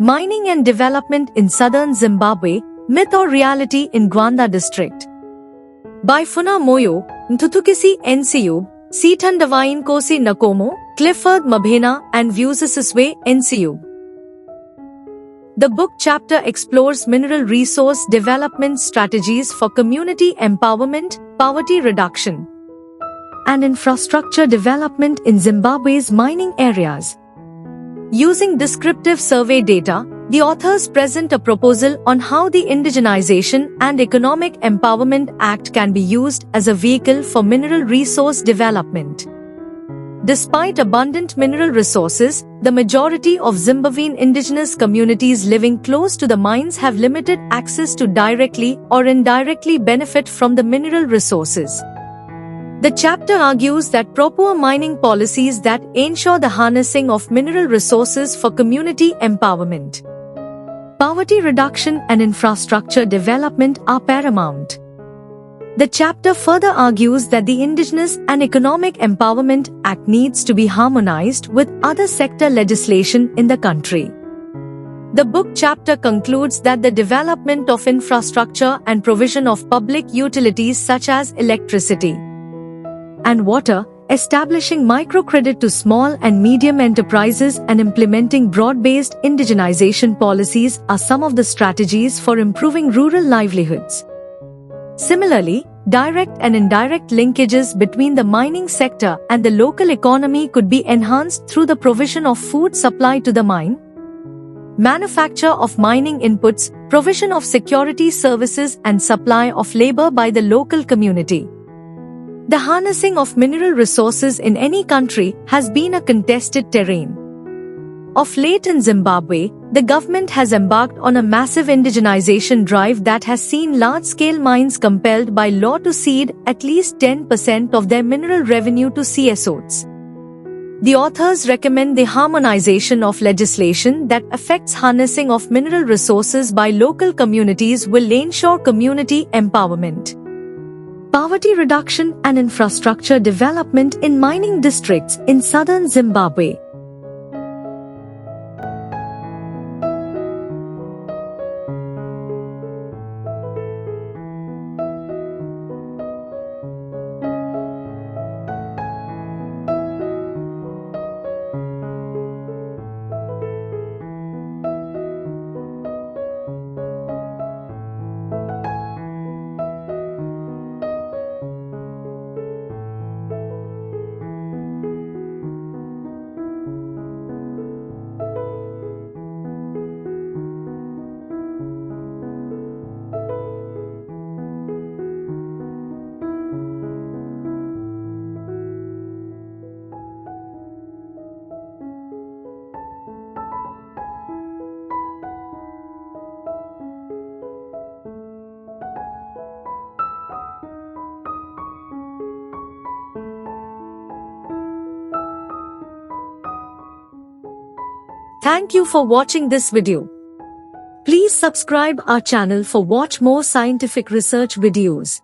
Mining and Development in Southern Zimbabwe, Myth or Reality in Gwanda District. By Funa Moyo, Ntutukisi NCU, Sithandavain Kosi Nakomo, Clifford Mabhena and Viewsisiswe NCU. The book chapter explores mineral resource development strategies for community empowerment, poverty reduction, and infrastructure development in Zimbabwe's mining areas. Using descriptive survey data, the authors present a proposal on how the Indigenization and Economic Empowerment Act can be used as a vehicle for mineral resource development. Despite abundant mineral resources, the majority of Zimbabwean indigenous communities living close to the mines have limited access to directly or indirectly benefit from the mineral resources. The chapter argues that proper mining policies that ensure the harnessing of mineral resources for community empowerment, poverty reduction and infrastructure development are paramount. The chapter further argues that the Indigenous and Economic Empowerment Act needs to be harmonized with other sector legislation in the country. The book chapter concludes that the development of infrastructure and provision of public utilities such as electricity and water, establishing microcredit to small and medium enterprises and implementing broad-based indigenization policies are some of the strategies for improving rural livelihoods. Similarly, direct and indirect linkages between the mining sector and the local economy could be enhanced through the provision of food supply to the mine, manufacture of mining inputs, provision of security services and supply of labor by the local community. The harnessing of mineral resources in any country has been a contested terrain. Of late in Zimbabwe, the government has embarked on a massive indigenization drive that has seen large-scale mines compelled by law to cede at least 10% of their mineral revenue to CSOs. The authors recommend the harmonization of legislation that affects harnessing of mineral resources by local communities will ensure community empowerment, poverty reduction and infrastructure development in mining districts in southern Zimbabwe. Thank you for watching this video. Please subscribe our channel for watch more scientific research videos.